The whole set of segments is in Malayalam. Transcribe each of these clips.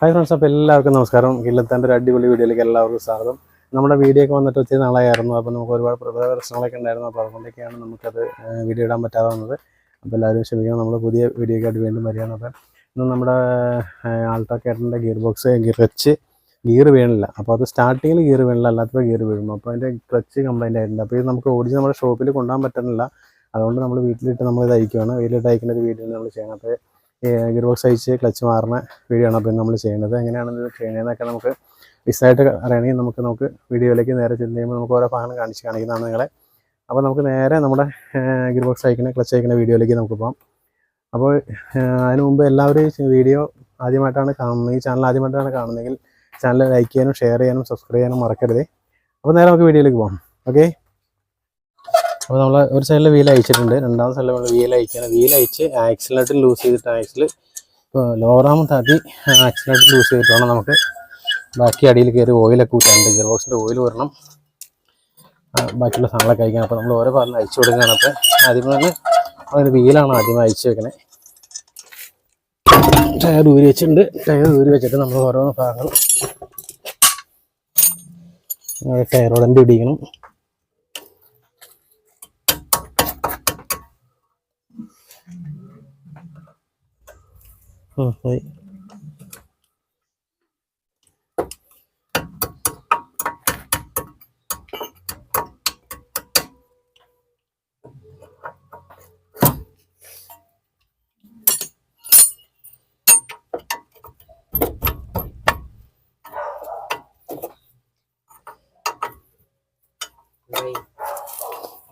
ഹായ് ഫ്രണ്ട്സ്, അപ്പോൾ എല്ലാവർക്കും നമസ്കാരം. കില്ലത്താൻ്റെ ഒരു അടിപൊളി വീഡിയോയിലേക്ക് എല്ലാവർക്കും സ്വാഗതം. നമ്മുടെ വീഡിയോ ഒക്കെ വന്നിട്ട് ഒത്തിരി നാളായിരുന്നു. അപ്പോൾ നമുക്ക് ഒരുപാട് പ്രശ്നങ്ങളൊക്കെ ഉണ്ടായിരുന്നു. അപ്പോൾ അതുകൊണ്ടൊക്കെയാണ് നമുക്കത് വീഡിയോ ഇടാൻ പറ്റാതെ വന്നത്. അപ്പോൾ എല്ലാവരും ക്ഷമിക്കണം. നമ്മൾ പുതിയ വീഡിയോ ആയിട്ട് വീണ്ടും വരികയാണ്. അപ്പോൾ ഇന്ന് നമ്മുടെ ആൾട്ടോക്കേറ്ററിൻ്റെ ഗിയർ ബോക്സ് ഗിയർ വീണില്ല. അപ്പോൾ അത് സ്റ്റാർട്ടിങ്ങിൽ ഗിയർ വീണില്ല, അല്ലാത്തപ്പോൾ ഗിയർ വീഴും. അപ്പോൾ അതിൻ്റെ ക്ലച്ച് കംപ്ലൈൻറ്റ് ആയിട്ടുണ്ട്. അപ്പോൾ ഇത് നമുക്ക് ഓടിച്ച് നമ്മുടെ ഷോപ്പിൽ കൊണ്ടുപോകാൻ പറ്റുന്നില്ല. അതുകൊണ്ട് നമ്മൾ വീട്ടിലിട്ട് നമ്മളിത് അയക്കുകയാണ്. വീട്ടിലിട്ട് അയക്കുന്ന ഒരു വീഡിയോ നമ്മൾ ചെയ്യണം. അപ്പോൾ ഗിയർ ബോക്സ് അയച്ച് ക്ലച്ച് മാറുന്ന വീഡിയോ ആണ് അപ്പോൾ നമ്മൾ ചെയ്യുന്നത്. എങ്ങനെയാണ് ഇത് ചെയ്യുന്നതെന്നൊക്കെ നമുക്ക് വിശദമായിട്ട് അറിയണമെങ്കിൽ നമുക്ക് വീഡിയോയിലേക്ക് നേരെ ചെന്ന് കഴിയുമ്പോൾ നമുക്ക് ഓരോ ഭാഗം കാണിക്കുന്നതാണ് നിങ്ങളെ. അപ്പോൾ നമുക്ക് നേരെ നമ്മുടെ ഗിയർ ബോക്സ് അയക്കുന്ന ക്ലച്ച് അയക്കുന്ന വീഡിയോയിലേക്ക് നമുക്ക് പോകാം. അപ്പോൾ അതിന് മുമ്പ് എല്ലാവരും വീഡിയോ ആദ്യമായിട്ടാണ് കാണുന്നത്, ഈ ചാനൽ ആദ്യമായിട്ടാണ് കാണുന്നതെങ്കിൽ ചാനൽ ലൈക്ക് ചെയ്യാനും ഷെയർ ചെയ്യാനും സബ്സ്ക്രൈബ് ചെയ്യാനും മറക്കരുത്. അപ്പോൾ നേരെ നമുക്ക് വീഡിയോയിലേക്ക് പോകാം. ഓക്കെ, അപ്പോൾ നമ്മൾ ഒരു സൈഡിൽ വീൽ അയച്ചിട്ടുണ്ട്, രണ്ടാമത്തെ സൈഡിൽ നമ്മൾ വീൽ അയച്ച് ആക്സിലേറ്റർ ലൂസ് ചെയ്തിട്ട് ഇപ്പോൾ ലോവറാമം താത്തി ആക്സിലേറ്റർ ലൂസ് ചെയ്തിട്ട് വേണം നമുക്ക് ബാക്കി അടിയിൽ കയറി ഓയിലൊക്കെ കൂട്ടാനുണ്ട്. ഗിയർ ബോക്സിൻ്റെ ഓയിൽ വരണം, ബാക്കിയുള്ള സാധനങ്ങളൊക്കെ അയക്കണം. അപ്പോൾ നമ്മൾ ഓരോ ഭാഗം അയച്ചു കൊടുക്കുകയാണ്. അപ്പോൾ ആദ്യം തന്നെ അതിന് വീലാണ് ആദ്യം അയച്ചു വെക്കണേ. ടയർ ഊരി വെച്ചിട്ടുണ്ട്. ടയർ ഊരി വെച്ചിട്ട് നമ്മൾ ഓരോ ഭാഗങ്ങൾ ടയറോടൻ്റെ ഇടിക്കണം. പോയി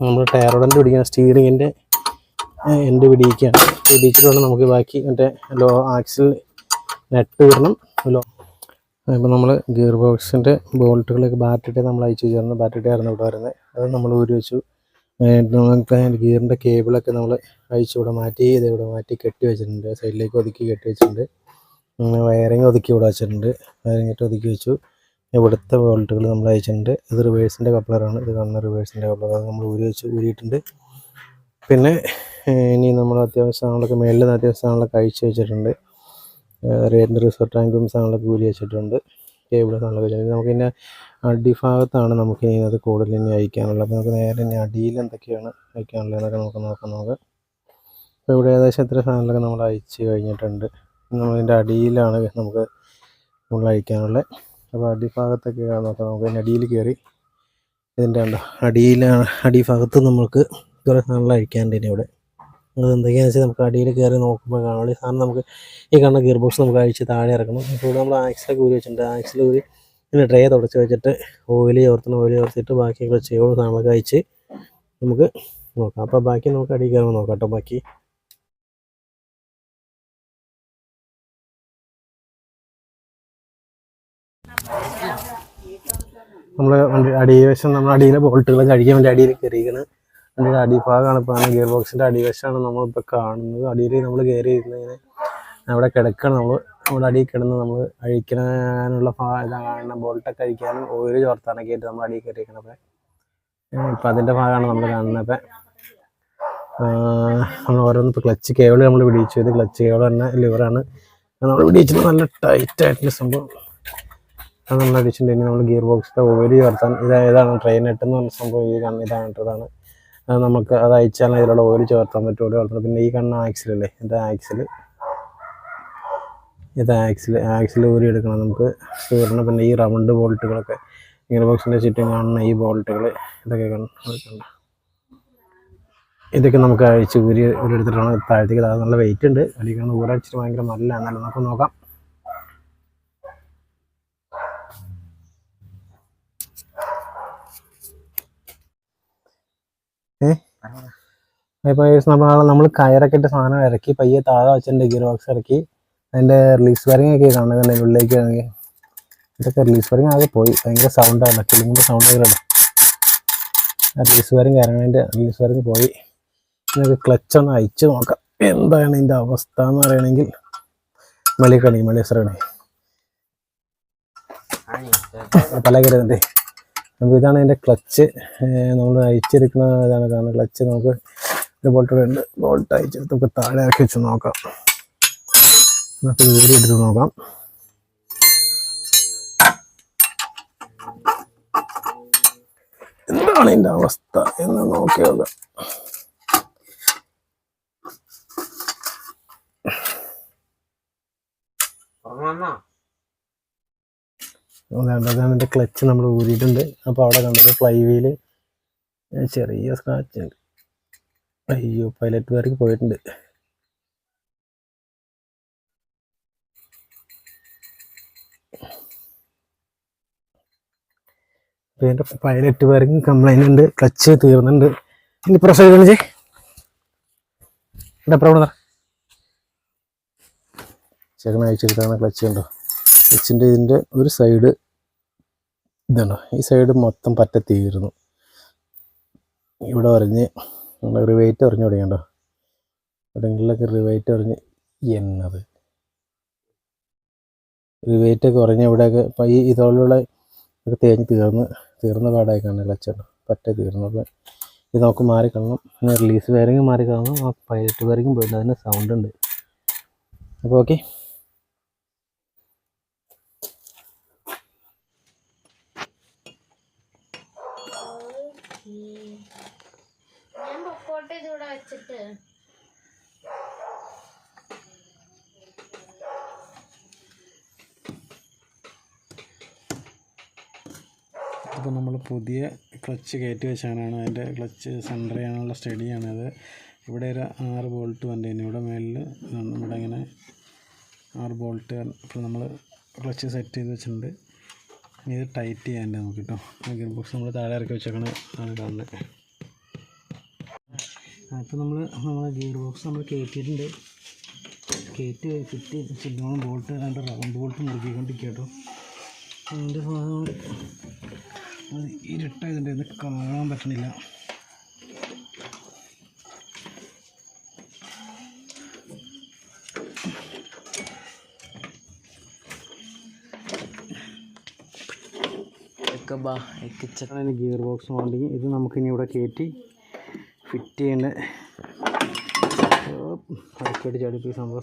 നമ്മൾ ടയറോടൻ്റെ പിടിക്കണം. സ്റ്റീറിങ്ങിൻ്റെ എൻ്റെ പിടിച്ചിട്ട് വേണം നമുക്ക് ബാക്കി മറ്റേ ആക്സിൽ നെറ്റ് വരണം. ഇപ്പോൾ നമ്മൾ ഗിയർ ബോക്സിൻ്റെ ബോൾട്ടുകളൊക്കെ ബാറ്ററി നമ്മൾ അയച്ചു ചേർന്ന് ബാറ്ററി ആയിരുന്നു ഇവിടെ വരുന്നത്. അത് നമ്മൾ ഊരി വെച്ചു. നമുക്ക് ഗിയറിൻ്റെ കേബിളൊക്കെ നമ്മൾ ഇവിടെ മാറ്റി കെട്ടി വെച്ചിട്ടുണ്ട്. സൈഡിലേക്ക് ഒതുക്കി കെട്ടി വെച്ചിട്ടുണ്ട്. വയറിങ് ഒതുക്കി ഇവിടെ വെച്ചിട്ടുണ്ട്. വയറിങ്ങിട്ട് ഒതുക്കി വെച്ചു. ഇവിടുത്തെ ബോൾട്ടുകൾ നമ്മൾ അയച്ചിട്ടുണ്ട്. ഇത് റിവേഴ്സിൻ്റെ കപ്ലറാണ്. ഇത് കാണുന്ന റിവേഴ്സിൻ്റെ കപ്ലർ, അത് നമ്മൾ ഊരിയിട്ടുണ്ട്. പിന്നെ ഇനി നമ്മൾ അത്യാവശ്യ സാധനങ്ങളൊക്കെ മേളിൽ നിന്ന് അത്യാവശ്യ സാധനങ്ങളൊക്കെ അയച്ചു വെച്ചിട്ടുണ്ട്. റേഡിയൻ്റ് റിസർവ് ടാങ്കും സാധനങ്ങളൊക്കെ ഊരി വെച്ചിട്ടുണ്ട്. കേബിൾ സാധനങ്ങളൊക്കെ വെച്ചിട്ടുണ്ട്. നമുക്കിതിൻ്റെ അടിഭാഗത്താണ് നമുക്ക് ഇതിനകത്ത് കൂടുതൽ ഇനി അയക്കാനുള്ളത്. അപ്പോൾ നമുക്ക് നേരെ ഇനി അടിയിൽ എന്തൊക്കെയാണ് അയക്കാനുള്ളതെന്നൊക്കെ നോക്കാം. അപ്പോൾ ഇവിടെ ഏകദേശം ഇത്ര സാധനങ്ങളൊക്കെ നമ്മൾ അയച്ചു കഴിഞ്ഞിട്ടുണ്ട്. നമ്മളതിൻ്റെ അടിയിലാണ് നമുക്ക് നമ്മൾ അയക്കാനുള്ളത്. അപ്പോൾ അടിഭാഗത്തൊക്കെയാണ് നോക്കാം. നമുക്ക് ഇതിൻ്റെ അടിയിൽ കയറി ഇതിൻ്റെ അടിഭാഗത്ത് നമുക്ക് കുറേ സാധനങ്ങൾ അഴിക്കാനുണ്ട്. ഇനി ഇവിടെ അത് എന്തൊക്കെയാണെന്ന് വെച്ചാൽ നമുക്ക് അടിയിൽ കയറി നോക്കുമ്പോൾ കാണാം. ഈ സാധനം നമുക്ക് ഈ കാണുന്ന ഗിയർ ബോക്സ് നമുക്ക് അഴിച്ച് താഴെ ഇറക്കണം. ഇപ്പോൾ ഇവിടെ നമ്മൾ ആക്സിലൊക്കെ ഊരി വെച്ചിട്ടുണ്ട്. ആക്സിൽ ഊരി പിന്നെ ട്രേ തുടച്ച് വെച്ചിട്ട് ഓയിൽ ചേർത്തിട്ട് ബാക്കിയൊക്കെ ചെയ്യുന്ന സാധനങ്ങളൊക്കെ അയച്ച് നമുക്ക് നോക്കാം. അപ്പോൾ ബാക്കി നമുക്ക് അടിയിൽ കയറുമ്പോൾ നോക്കാം കേട്ടോ. ബാക്കി നമ്മൾ അടിവശം നമ്മൾ അടിയിലെ ബോൾട്ടുകൾ കഴിക്കാൻ വേണ്ടി അടിയിൽ കയറിയിരിക്കുന്നത്. അതിൻ്റെ അടിഭാഗമാണ് ഇപ്പോൾ ഗിയർ ബോക്സിൻ്റെ അടിവശമാണ് നമ്മളിപ്പോൾ കാണുന്നത്. അടിയിൽ നമ്മൾ കയറി ഇരുന്നതിന് അവിടെ കിടക്കണം. നമ്മുടെ അടിയിൽ കിടന്ന് നമ്മൾ അഴിക്കാനുള്ള ഇതാണ് ബോൾട്ടൊക്കെ അഴിക്കാനും ഓയിൽ ചോർത്താനൊക്കെ ആയിട്ട് നമ്മൾ അടിയിൽ കയറിയിരിക്കണം. അപ്പോൾ അതിൻ്റെ ഭാഗമാണ് നമ്മൾ കാണുന്നത്. നമ്മൾ ഓരോന്ന് ഇപ്പോൾ ക്ലച്ച് കേബിൾ നമ്മൾ പിടിച്ചു. ഇത് ക്ലച്ച് കേബിൾ തന്നെ ലിവറാണ് നമ്മൾ പിടിച്ചിട്ട് നല്ല ടൈറ്റായിട്ടുള്ള സംഭവം അത് നമ്മൾ അടിച്ചിട്ടുണ്ട്. ഇനി നമ്മൾ ഗിയർ ബോക്സിൻ്റെ ഓയിൽ ചേർത്താൻ ഏതാണ് ട്രെയിൻ നെട്ടെന്ന് പറഞ്ഞ സംഭവം ഇതാണ്. അത് നമുക്ക് അത് അയച്ചാൽ ഇതിലുള്ള ഓയിൽ ചേർത്താൻ പറ്റുമോ. പിന്നെ ഈ കാണുന്ന ആക്സിലല്ലേ, ഇത് ആക്സിൽ ഊരി എടുക്കണം നമുക്ക് സ്റ്റീറിന്. പിന്നെ ഈ റൗണ്ട് ബോൾട്ടുകളൊക്കെ ഗിയർ ബോക്സിൻ്റെ ചുറ്റും കാണുന്ന ഈ ബോൾട്ടുകൾ ഇതൊക്കെ നമുക്ക് അഴിച്ച് ഊരി എടുത്തിട്ടാണ് താഴത്തേക്ക്. അത് നല്ല വെയിറ്റ് ഉണ്ട്. അല്ലെങ്കിൽ കാണുന്ന ഊരടിച്ചിട്ട് ഭയങ്കര നല്ല എന്നാലും നമുക്ക് നോക്കാം. ഇപ്പോൾ നമ്മൾ കയറൊക്കെ ഇട്ട് സാധനം ഇറക്കി പയ്യെ താഴെ വെച്ചിട്ടുണ്ട്. ഗിയർ ബോക്സ് ഇറക്കി അതിൻ്റെ റിലീസ് വയറിംഗ് ഒക്കെ കാണുന്നുണ്ട്. ഉള്ളിലേക്ക് ആണെങ്കിൽ ഇതൊക്കെ റിലീസ് വയറിംഗ് ആകെ പോയി. ഭയങ്കര സൗണ്ടാണ്, കിളിങ്ങിൻ്റെ സൗണ്ട് ഒക്കെ ഇടാം. റിലീസ് വയറിംഗ് ഇറങ്ങേണ്ട റിലീസ് വയറിംഗ് പോയി. നമുക്ക് ക്ലച്ച് ഒന്ന് അയച്ച് നോക്കാം എന്താണ് ഇതിൻ്റെ അവസ്ഥ എന്ന് പറയണമെങ്കിൽ. മെളിയസറണി പല കരുതണ്ടേ. അപ്പോൾ ഇതാണ് അതിൻ്റെ ക്ലച്ച്. നമ്മൾ അയച്ചെടുക്കുന്ന ഇതാണ് കാണുന്നത്. ക്ലച്ച് നമുക്ക് ഒരു ബോൾട്ട് അയച്ചെടുത്ത് നമുക്ക് താഴെ ഇറക്കി വെച്ച് നോക്കാം. നമുക്ക് ദൂരെ എടുത്ത് നോക്കാം. എന്താണ് ഇതിൻ്റെ അവസ്ഥ എന്ന് നോക്കി നോക്കാം. അതാണ് എൻ്റെ ക്ലച്ച് നമ്മൾ ഊരിയിട്ടുണ്ട്. അപ്പോൾ അവിടെ കണ്ടത് ഫ്ലൈ വീല് ചെറിയ സ്ക്രാച്ച് ഉണ്ട്. അയ്യോ, പൈലറ്റ് വർക്ക് പോയിട്ടുണ്ട്. ഇതിൻ്റെ പൈലറ്റ് വർക്ക് കംപ്ലൈൻ്റ് ഉണ്ട്, ക്ലച്ച് തീർന്നുണ്ട്. ഇനി പ്രൊസൈഡ് കാണിച്ചേ. എൻ്റെ അപ്പുറം ചെറുക്കൻ അയച്ചെടുത്താണ് ക്ലച്ച്. ഉണ്ടോ ക്ലച്ചിൻ്റെ ഇതിൻ്റെ ഒരു സൈഡ് ഇതുണ്ടോ, ഈ സൈഡ് മൊത്തം പറ്റ തീർന്നു. ഇവിടെ പറഞ്ഞ് നമ്മൾ റിവൈറ്റ് പറഞ്ഞു തുടങ്ങിയുണ്ടോ, എവിടെയെങ്കിലൊക്കെ റിവൈറ്റ് പറഞ്ഞ് എന്നത് റിവൈറ്റൊക്കെ പറഞ്ഞ് ഇവിടെയൊക്കെ ഇപ്പം ഈ ഇതോടുള്ള ഒക്കെ തേഞ്ഞ് തീർന്ന പാടായി കാണും. ക്ലച്ചുണ്ടോ പറ്റ തീർന്നു. അപ്പോൾ ഇത് നമുക്ക് മാറിക്കളണം. പിന്നെ റിലീസ് വയറിങ് മാറിക്കളണം. ആ പൈലറ്റ് വയറിങ്ങും പോയില്ല, അതിന് സൗണ്ട് ഉണ്ട്. അപ്പോൾ ഓക്കെ. ഞാൻ പൊക്കോട്ടെ ഇതൂടെ വെച്ചിട്ട്. അപ്പോൾ നമ്മൾ പുതിയ ക്ലച്ച് കയറ്റി വെച്ചാണ് അതിൻ്റെ ക്ലച്ച് സെൻറ്റർ ചെയ്യാനുള്ള സ്റ്റഡിയാണത്. ഇവിടെ ഒരു 6 ബോൾട്ട് വന്നതിന് ഇവിടെ മേലിൽ ഇവിടെ ഇങ്ങനെ 6 ബോൾട്ട്. ഇപ്പോൾ നമ്മൾ ക്ലച്ച് സെറ്റ് ചെയ്ത് വെച്ചിട്ടുണ്ട്. ഇത് ടൈറ്റ് ചെയ്യാൻ്റെ നമുക്ക് കേട്ടോ. ഗിയർ ബോക്സ് നമ്മൾ താഴെ ഇറക്കി വെച്ചേക്കാണ് കാണുന്നത്. ഇപ്പോൾ നമ്മളെ ഗിയർ ബോക്സ് നമ്മൾ കയറ്റിയിട്ടുണ്ട്. കയറ്റി ഫിറ്റ് ചെയ്ത് ബോൾട്ട് 2 റൗണ്ട് ബോൾട്ട് മുറുക്കിക്കൊണ്ടിരിക്കുക കേട്ടോ. അതിൻ്റെ ഭാഗങ്ങൾ അത് ഇരുട്ടായതുകൊണ്ട് ഇത് കാണാൻ പറ്റണില്ല. ഗിയർ ബോക്സ് വേണ്ടി ഇത് നമുക്കിനി ഇവിടെ കയറ്റി ഫിറ്റ് ചെയ്യേണ്ട. അടക്കടി ചാടിപ്പോയി സംഭവം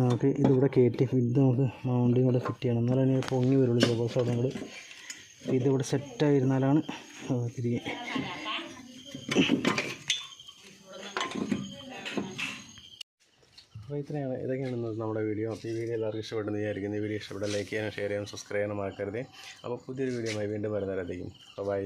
നമുക്ക് ഇതിവിടെ കയറ്റി ഇത് നമുക്ക് മൗണ്ടിങ് കൂടെ ഫിറ്റ് ചെയ്യണം. എന്നാലും അതിന് പൊങ്ങി വരുള്ളൂ ഗിയർ ബോക്സ്. അവിടെ കൂടെ ഇതിവിടെ സെറ്റായിരുന്നാലാണ് തിരികെ. അപ്പോൾ ഇതൊക്കെയാണ് നമ്മുടെ വീഡിയോ. അപ്പോൾ ഈ വീഡിയോ എല്ലാവർക്കും ഇഷ്ടപ്പെട്ടെന്ന് വിചാരിക്കുന്നു. ഈ വീഡിയോ ഇഷ്ടപ്പെട്ട ലൈക്ക് ചെയ്യാനും ഷെയർ ചെയ്യാനും സബ്സ്ക്രൈബ് ചെയ്യാനും മറക്കരുത്. അപ്പോൾ പുതിയൊരു വീഡിയോയുമായി വീണ്ടും വരുന്നവരേക്കും ബൈ.